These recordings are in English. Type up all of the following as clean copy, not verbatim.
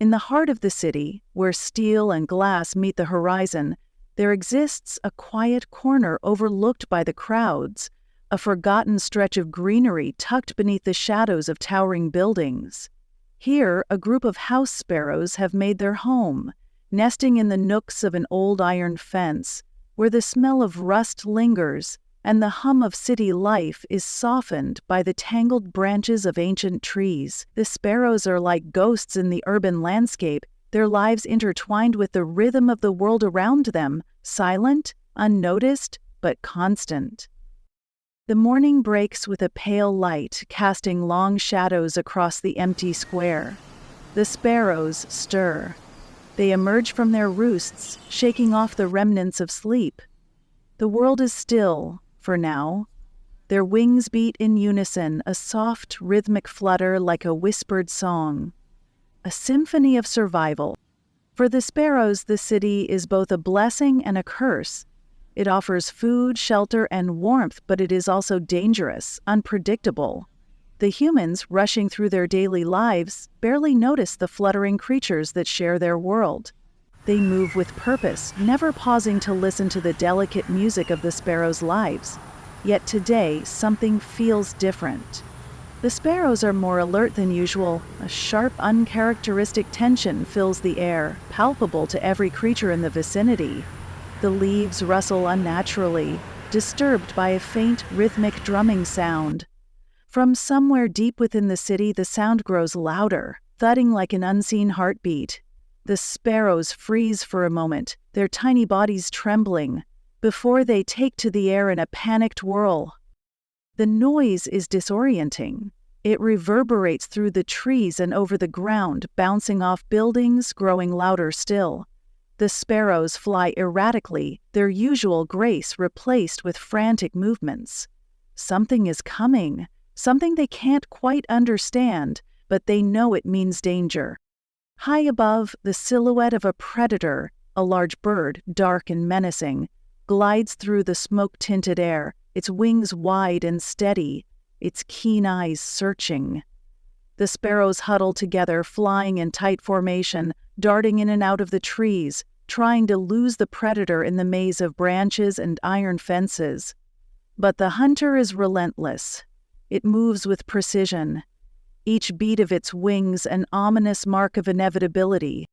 In the heart of the city, where steel and glass meet the horizon, there exists a quiet corner overlooked by the crowds, a forgotten stretch of greenery tucked beneath the shadows of towering buildings. Here, a group of house sparrows have made their home, nesting in the nooks of an old iron fence, where the smell of rust lingers and the hum of city life is softened by the tangled branches of ancient trees. The sparrows are like ghosts in the urban landscape, their lives intertwined with the rhythm of the world around them, silent, unnoticed, but constant. The morning breaks with a pale light, casting long shadows across the empty square. The sparrows stir. They emerge from their roosts, shaking off the remnants of sleep. The world is still, for now. Their wings beat in unison, a soft, rhythmic flutter like a whispered song. A symphony of survival. For the sparrows, the city is both a blessing and a curse. It offers food, shelter, and warmth, but it is also dangerous, unpredictable. The humans, rushing through their daily lives, barely notice the fluttering creatures that share their world. They move with purpose, never pausing to listen to the delicate music of the sparrows' lives. Yet today, something feels different. The sparrows are more alert than usual. A sharp, uncharacteristic tension fills the air, palpable to every creature in the vicinity. The leaves rustle unnaturally, disturbed by a faint, rhythmic drumming sound. From somewhere deep within the city, the sound grows louder, thudding like an unseen heartbeat. The sparrows freeze for a moment, their tiny bodies trembling, before they take to the air in a panicked whirl. The noise is disorienting. It reverberates through the trees and over the ground, bouncing off buildings, growing louder still. The sparrows fly erratically, their usual grace replaced with frantic movements. Something is coming, something they can't quite understand, but they know it means danger. High above, the silhouette of a predator, a large bird, dark and menacing, glides through the smoke-tinted air, its wings wide and steady, its keen eyes searching. The sparrows huddle together, flying in tight formation, darting in and out of the trees, trying to lose the predator in the maze of branches and iron fences. But the hunter is relentless. It moves with precision, each beat of its wings an ominous mark of inevitability.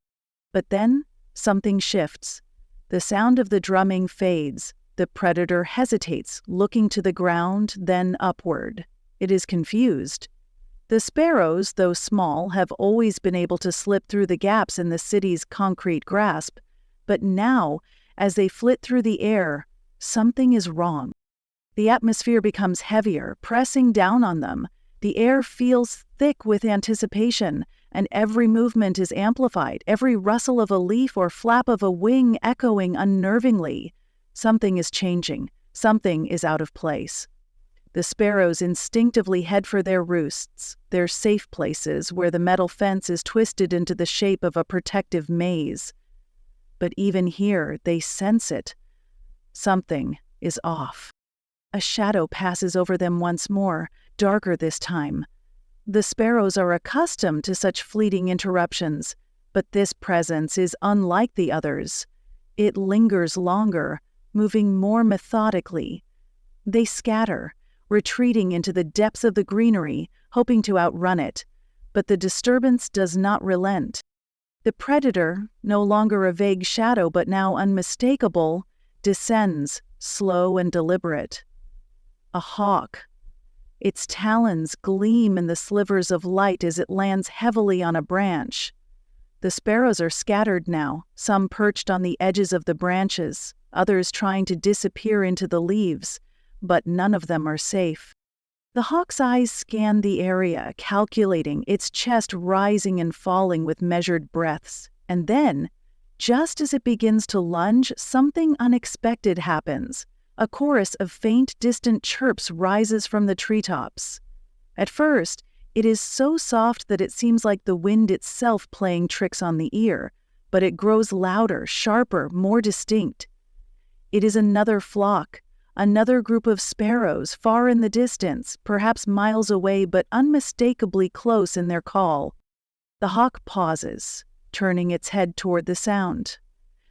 But then, something shifts. The sound of the drumming fades. The predator hesitates, looking to the ground, then upward. It is confused. The sparrows, though small, have always been able to slip through the gaps in the city's concrete grasp. But now, as they flit through the air, something is wrong. The atmosphere becomes heavier, pressing down on them. The air feels thick with anticipation, and every movement is amplified, every rustle of a leaf or flap of a wing echoing unnervingly. Something is changing. Something is out of place. The sparrows instinctively head for their roosts, their safe places where the metal fence is twisted into the shape of a protective maze. But even here, they sense it. Something is off. A shadow passes over them once more, darker this time. The sparrows are accustomed to such fleeting interruptions, but this presence is unlike the others. It lingers longer, moving more methodically. They scatter, retreating into the depths of the greenery, hoping to outrun it. But the disturbance does not relent. The predator, no longer a vague shadow but now unmistakable, descends, slow and deliberate. A hawk. Its talons gleam in the slivers of light as it lands heavily on a branch. The sparrows are scattered now, some perched on the edges of the branches, others trying to disappear into the leaves, but none of them are safe. The hawk's eyes scan the area, calculating, its chest rising and falling with measured breaths. And then, just as it begins to lunge, something unexpected happens. A chorus of faint, distant chirps rises from the treetops. At first, it is so soft that it seems like the wind itself playing tricks on the ear, but it grows louder, sharper, more distinct. It is another flock, another group of sparrows far in the distance, perhaps miles away but unmistakably close in their call. The hawk pauses, turning its head toward the sound.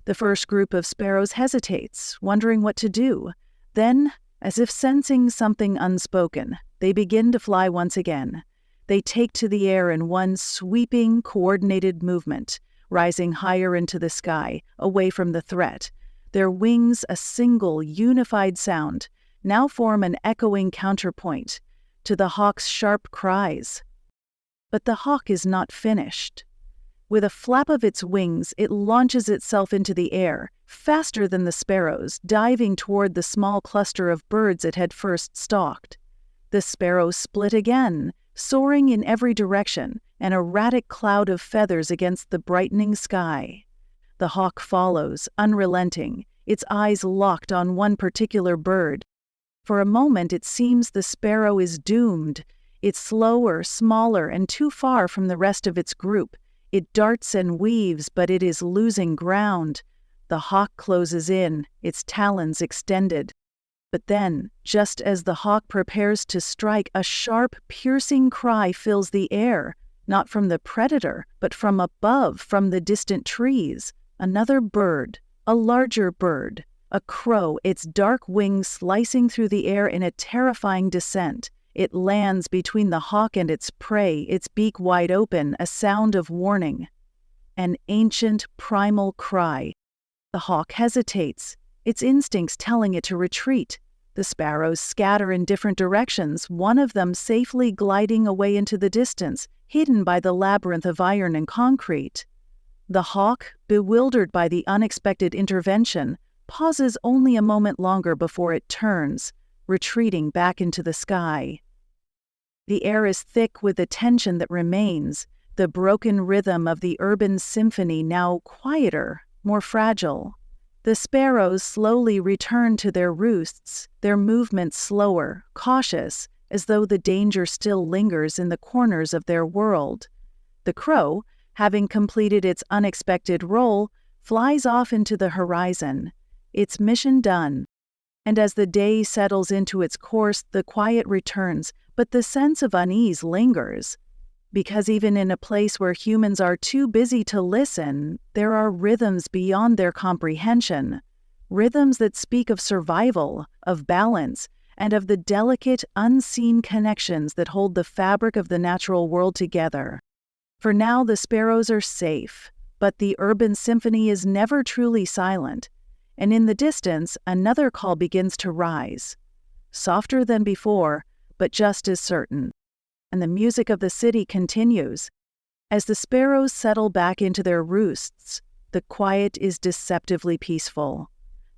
The first group of sparrows hesitates, wondering what to do. Then, as if sensing something unspoken, they begin to fly once again. They take to the air in one sweeping, coordinated movement, rising higher into the sky, away from the threat. Their wings, a single, unified sound, now form an echoing counterpoint to the hawk's sharp cries. But the hawk is not finished. With a flap of its wings, it launches itself into the air, faster than the sparrows, diving toward the small cluster of birds it had first stalked. The sparrows split again, soaring in every direction, an erratic cloud of feathers against the brightening sky. The hawk follows, unrelenting, its eyes locked on one particular bird. For a moment it seems the sparrow is doomed. It's slower, smaller, and too far from the rest of its group. It darts and weaves, but it is losing ground. The hawk closes in, its talons extended. But then, just as the hawk prepares to strike, a sharp, piercing cry fills the air, not from the predator, but from above, from the distant trees. Another bird, a larger bird, a crow, its dark wings slicing through the air in a terrifying descent. It lands between the hawk and its prey, its beak wide open, a sound of warning. An ancient, primal cry. The hawk hesitates, its instincts telling it to retreat. The sparrows scatter in different directions, one of them safely gliding away into the distance, hidden by the labyrinth of iron and concrete. The hawk, bewildered by the unexpected intervention, pauses only a moment longer before it turns, retreating back into the sky. The air is thick with the tension that remains, the broken rhythm of the urban symphony now quieter, more fragile. The sparrows slowly return to their roosts, their movements slower, cautious, as though the danger still lingers in the corners of their world. The crow, having completed its unexpected role, flies off into the horizon, its mission done. And as the day settles into its course, the quiet returns, but the sense of unease lingers. Because even in a place where humans are too busy to listen, there are rhythms beyond their comprehension. Rhythms that speak of survival, of balance, and of the delicate, unseen connections that hold the fabric of the natural world together. For now, the sparrows are safe, but the urban symphony is never truly silent. And in the distance, another call begins to rise. Softer than before, but just as certain. And the music of the city continues. As the sparrows settle back into their roosts, the quiet is deceptively peaceful.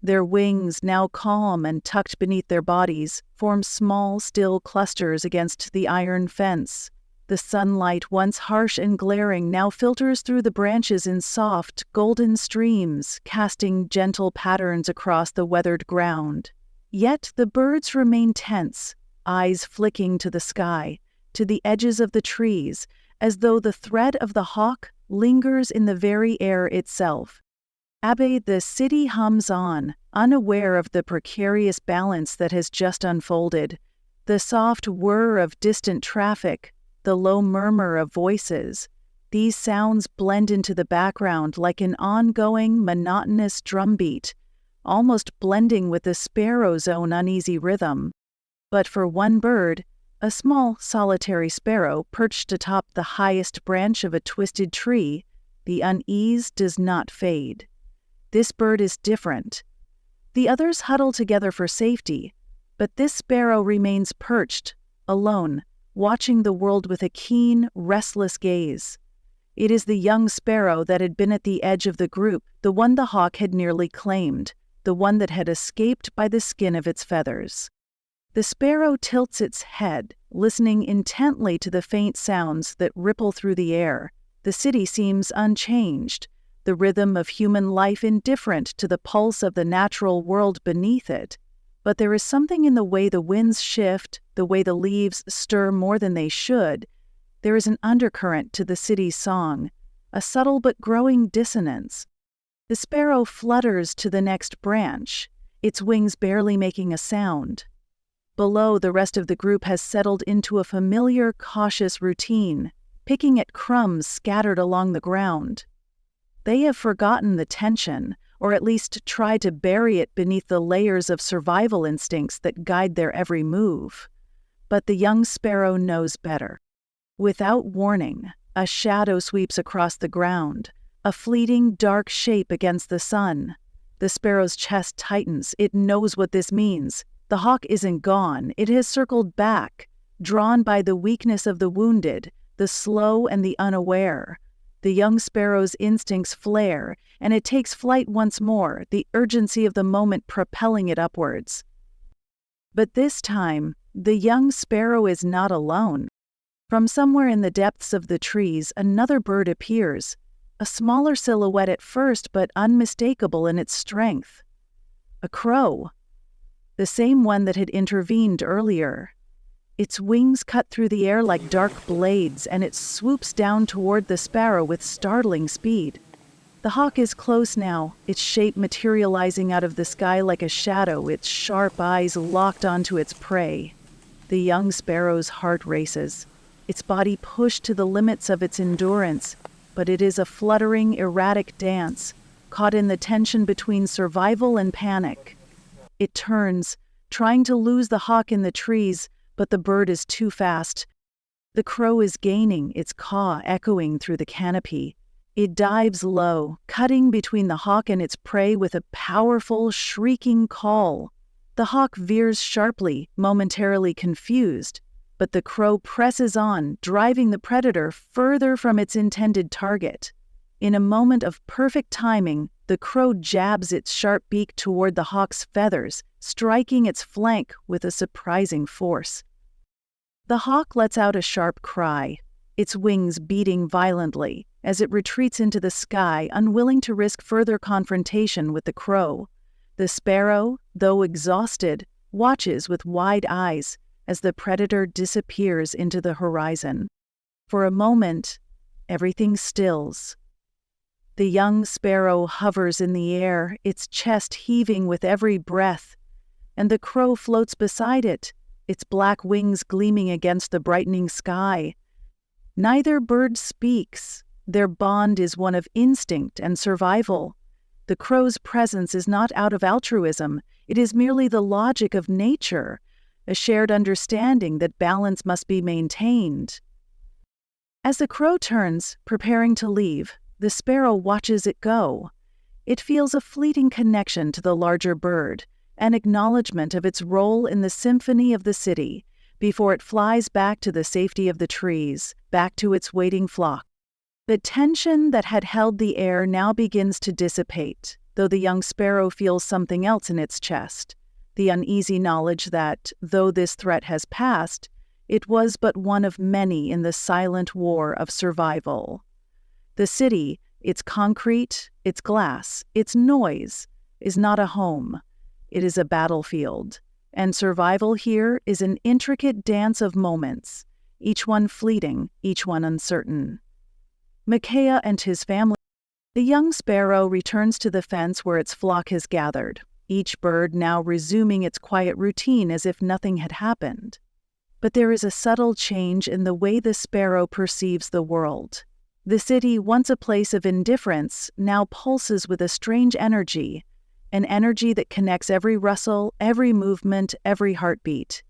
Their wings, now calm and tucked beneath their bodies, form small, still clusters against the iron fence. The sunlight, once harsh and glaring, now filters through the branches in soft, golden streams, casting gentle patterns across the weathered ground. Yet the birds remain tense, eyes flicking to the sky, to the edges of the trees, as though the thread of the hawk lingers in the very air itself. Abbe, the city hums on, unaware of the precarious balance that has just unfolded. The soft whir of distant traffic, the low murmur of voices, these sounds blend into the background like an ongoing, monotonous drumbeat, almost blending with the sparrow's own uneasy rhythm. But for one bird, a small, solitary sparrow perched atop the highest branch of a twisted tree, the unease does not fade. This bird is different. The others huddle together for safety, but this sparrow remains perched, alone, watching the world with a keen, restless gaze. It is the young sparrow that had been at the edge of the group, the one the hawk had nearly claimed, the one that had escaped by the skin of its feathers. The sparrow tilts its head, listening intently to the faint sounds that ripple through the air. The city seems unchanged, the rhythm of human life indifferent to the pulse of the natural world beneath it. But there is something in the way the winds shift, the way the leaves stir more than they should. There is an undercurrent to the city's song, a subtle but growing dissonance. The sparrow flutters to the next branch, its wings barely making a sound. Below, the rest of the group has settled into a familiar, cautious routine, picking at crumbs scattered along the ground. They have forgotten the tension, or at least tried to bury it beneath the layers of survival instincts that guide their every move. But the young sparrow knows better. Without warning, a shadow sweeps across the ground, a fleeting dark shape against the sun. The sparrow's chest tightens. It knows what this means. The hawk isn't gone. It has circled back, drawn by the weakness of the wounded, the slow and the unaware. The young sparrow's instincts flare, and it takes flight once more, the urgency of the moment propelling it upwards. But this time, the young sparrow is not alone. From somewhere in the depths of the trees, another bird appears, a smaller silhouette at first, but unmistakable in its strength. A crow, the same one that had intervened earlier. Its wings cut through the air like dark blades, and it swoops down toward the sparrow with startling speed. The hawk is close now, its shape materializing out of the sky like a shadow, its sharp eyes locked onto its prey. The young sparrow's heart races, its body pushed to the limits of its endurance, but it is a fluttering, erratic dance, caught in the tension between survival and panic. It turns, trying to lose the hawk in the trees, but the bird is too fast. The crow is gaining, its caw echoing through the canopy. It dives low, cutting between the hawk and its prey with a powerful, shrieking call. The hawk veers sharply, momentarily confused, but the crow presses on, driving the predator further from its intended target. In a moment of perfect timing, the crow jabs its sharp beak toward the hawk's feathers, striking its flank with a surprising force. The hawk lets out a sharp cry, its wings beating violently as it retreats into the sky, unwilling to risk further confrontation with the crow. The sparrow, though exhausted, watches with wide eyes as the predator disappears into the horizon. For a moment, everything stills. The young sparrow hovers in the air, its chest heaving with every breath, and the crow floats beside it, its black wings gleaming against the brightening sky. Neither bird speaks. Their bond is one of instinct and survival. The crow's presence is not out of altruism, it is merely the logic of nature, a shared understanding that balance must be maintained. As the crow turns, preparing to leave, the sparrow watches it go. It feels a fleeting connection to the larger bird, an acknowledgement of its role in the symphony of the city, before it flies back to the safety of the trees, back to its waiting flock. The tension that had held the air now begins to dissipate, though the young sparrow feels something else in its chest, the uneasy knowledge that, though this threat has passed, it was but one of many in the silent war of survival. The city, its concrete, its glass, its noise, is not a home. It is a battlefield, and survival here is an intricate dance of moments, each one fleeting, each one uncertain. Micaiah and his family. The young sparrow returns to the fence where its flock has gathered, each bird now resuming its quiet routine as if nothing had happened. But there is a subtle change in the way the sparrow perceives the world. The city, once a place of indifference, now pulses with a strange energy, an energy that connects every rustle, every movement, every heartbeat.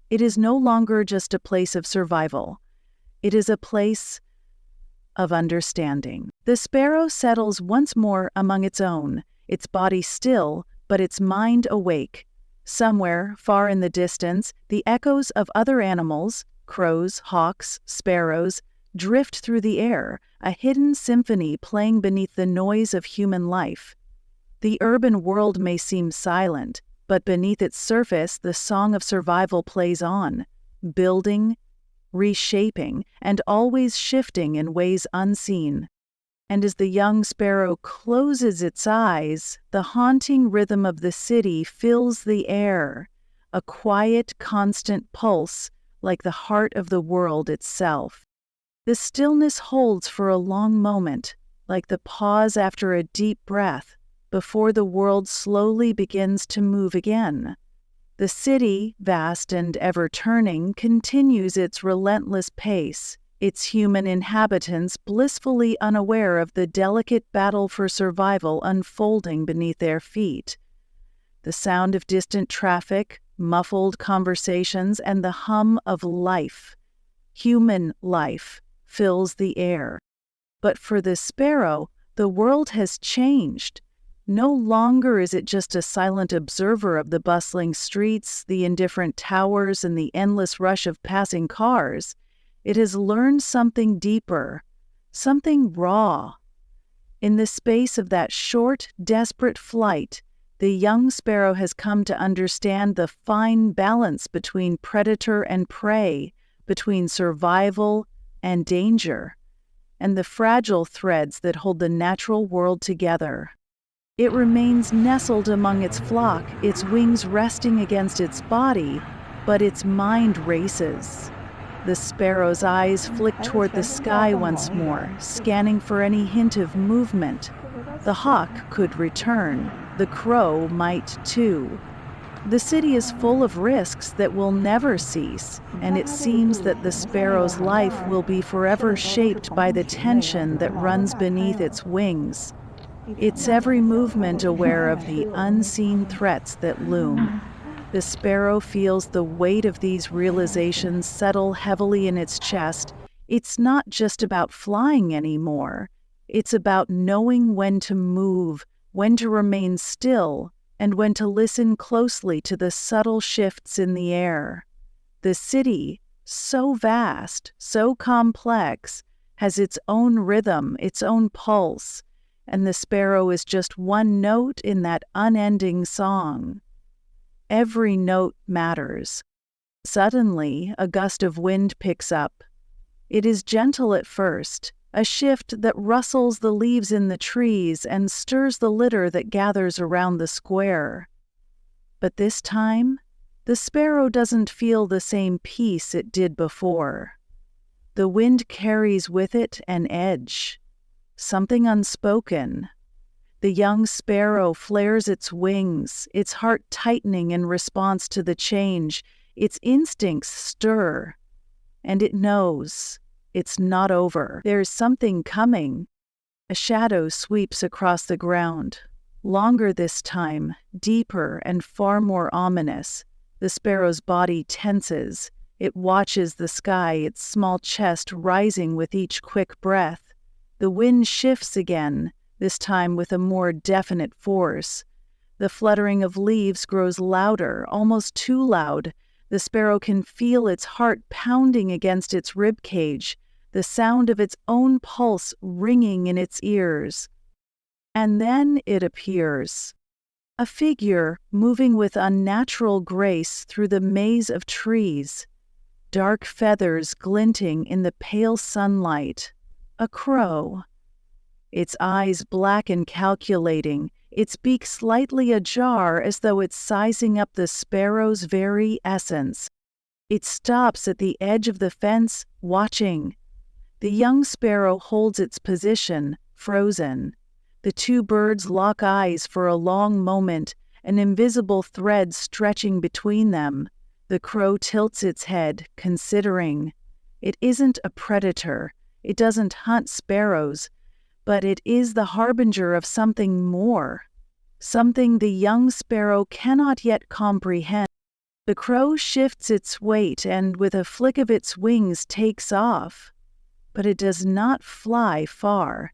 It is no longer just a place of survival. It is a place of understanding. The sparrow settles once more among its own, its body still, but its mind awake. Somewhere, far in the distance, the echoes of other animals, crows, hawks, sparrows, drift through the air, a hidden symphony playing beneath the noise of human life. The urban world may seem silent, but beneath its surface the song of survival plays on, building, reshaping, and always shifting in ways unseen. And as the young sparrow closes its eyes, the haunting rhythm of the city fills the air, a quiet, constant pulse like the heart of the world itself. The stillness holds for a long moment, like the pause after a deep breath, before the world slowly begins to move again. The city, vast and ever-turning, continues its relentless pace, its human inhabitants blissfully unaware of the delicate battle for survival unfolding beneath their feet. The sound of distant traffic, muffled conversations, and the hum of life, human life, fills the air. But for the sparrow, the world has changed. No longer is it just a silent observer of the bustling streets, the indifferent towers, and the endless rush of passing cars. It has learned something deeper, something raw. In the space of that short, desperate flight, the young sparrow has come to understand the fine balance between predator and prey, between survival and danger, and the fragile threads that hold the natural world together. It remains nestled among its flock, its wings resting against its body, but its mind races. The sparrow's eyes flick toward the sky once more, scanning for any hint of movement. The hawk could return. The crow might too. The city is full of risks that will never cease, and it seems that the sparrow's life will be forever shaped by the tension that runs beneath its wings. Its every movement aware of the unseen threats that loom. The sparrow feels the weight of these realizations settle heavily in its chest. It's not just about flying anymore. It's about knowing when to move, when to remain still, and when to listen closely to the subtle shifts in the air. The city, so vast, so complex, has its own rhythm, its own pulse, and the sparrow is just one note in that unending song. Every note matters. Suddenly, a gust of wind picks up. It is gentle at first, a shift that rustles the leaves in the trees and stirs the litter that gathers around the square. But this time, the sparrow doesn't feel the same peace it did before. The wind carries with it an edge, something unspoken. The young sparrow flares its wings, its heart tightening in response to the change. Its instincts stir, and it knows it's not over. There's something coming. A shadow sweeps across the ground, longer this time, deeper and far more ominous. The sparrow's body tenses. It watches the sky, its small chest rising with each quick breath. The wind shifts again, this time with a more definite force. The fluttering of leaves grows louder, almost too loud. The sparrow can feel its heart pounding against its rib cage, the sound of its own pulse ringing in its ears. And then it appears. A figure moving with unnatural grace through the maze of trees, dark feathers glinting in the pale sunlight. A crow. Its eyes black and calculating, its beak slightly ajar as though it's sizing up the sparrow's very essence. It stops at the edge of the fence, watching. The young sparrow holds its position, frozen. The two birds lock eyes for a long moment, an invisible thread stretching between them. The crow tilts its head, considering. It isn't a predator. It doesn't hunt sparrows, but it is the harbinger of something more, something the young sparrow cannot yet comprehend. The crow shifts its weight and with a flick of its wings takes off, but it does not fly far.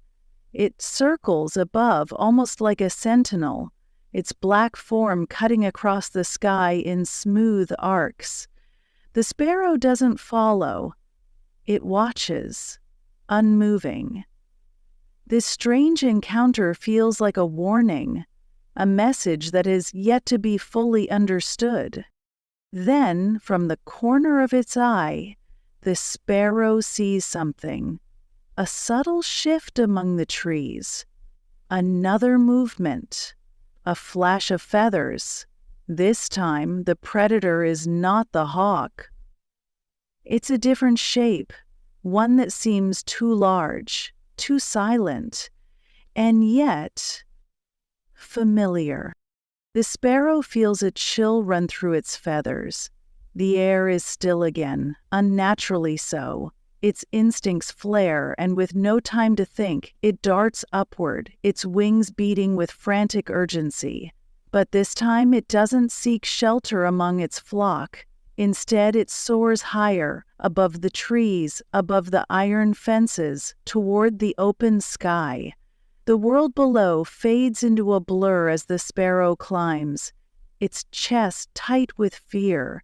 It circles above almost like a sentinel, its black form cutting across the sky in smooth arcs. The sparrow doesn't follow. It watches, unmoving. This strange encounter feels like a warning, a message that is yet to be fully understood. Then, from the corner of its eye, the sparrow sees something, a subtle shift among the trees, another movement, a flash of feathers. This time, the predator is not the hawk. It's a different shape, one that seems too large, too silent, and yet familiar. The sparrow feels a chill run through its feathers. The air is still again, unnaturally so. Its instincts flare, and with no time to think, it darts upward, its wings beating with frantic urgency. But this time it doesn't seek shelter among its flock. Instead, it soars higher, above the trees, above the iron fences, toward the open sky. The world below fades into a blur as the sparrow climbs, its chest tight with fear,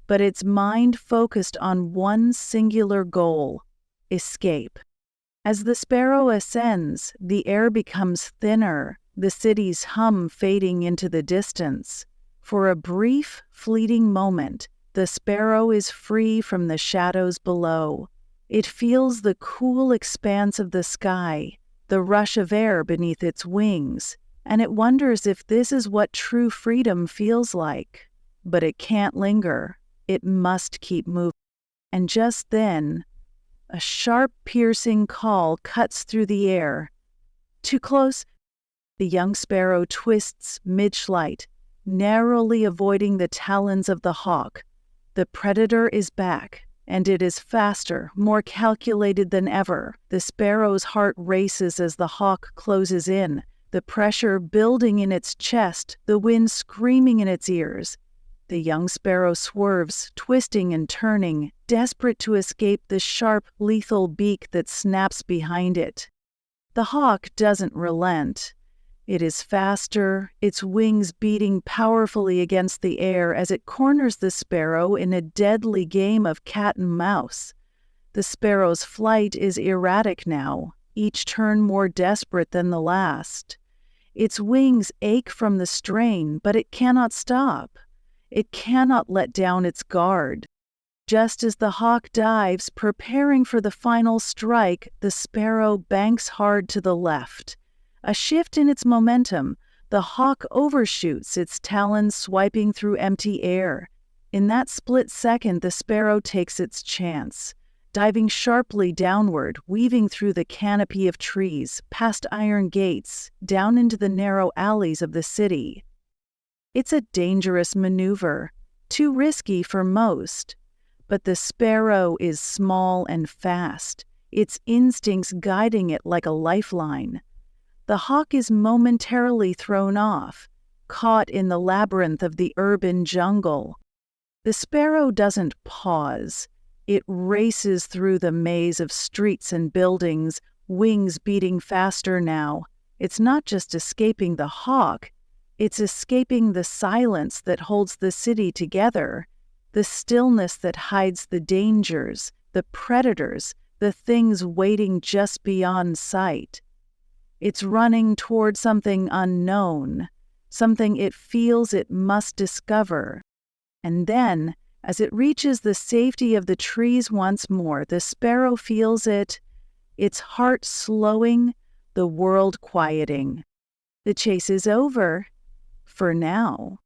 but its mind focused on one singular goal: escape. As the sparrow ascends, the air becomes thinner, the city's hum fading into the distance. For a brief, fleeting moment, the sparrow is free from the shadows below. It feels the cool expanse of the sky, the rush of air beneath its wings, and it wonders if this is what true freedom feels like. But it can't linger. It must keep moving. And just then, a sharp, piercing call cuts through the air. Too close? The young sparrow twists mid-flight, narrowly avoiding the talons of the hawk. The predator is back, and it is faster, more calculated than ever. The sparrow's heart races as the hawk closes in, the pressure building in its chest, the wind screaming in its ears. The young sparrow swerves, twisting and turning, desperate to escape the sharp, lethal beak that snaps behind it. The hawk doesn't relent. It is faster, its wings beating powerfully against the air as it corners the sparrow in a deadly game of cat and mouse. The sparrow's flight is erratic now, each turn more desperate than the last. Its wings ache from the strain, but it cannot stop. It cannot let down its guard. Just as the hawk dives, preparing for the final strike, the sparrow banks hard to the left. A shift in its momentum, the hawk overshoots, its talons swiping through empty air. In that split second, the sparrow takes its chance, diving sharply downward, weaving through the canopy of trees, past iron gates, down into the narrow alleys of the city. It's a dangerous maneuver, too risky for most. But the sparrow is small and fast, its instincts guiding it like a lifeline. The hawk is momentarily thrown off, caught in the labyrinth of the urban jungle. The sparrow doesn't pause. It races through the maze of streets and buildings, wings beating faster now. It's not just escaping the hawk, it's escaping the silence that holds the city together, the stillness that hides the dangers, the predators, the things waiting just beyond sight. It's running toward something unknown, something it feels it must discover. And then, as it reaches the safety of the trees once more, the sparrow feels it, its heart slowing, the world quieting. The chase is over, for now.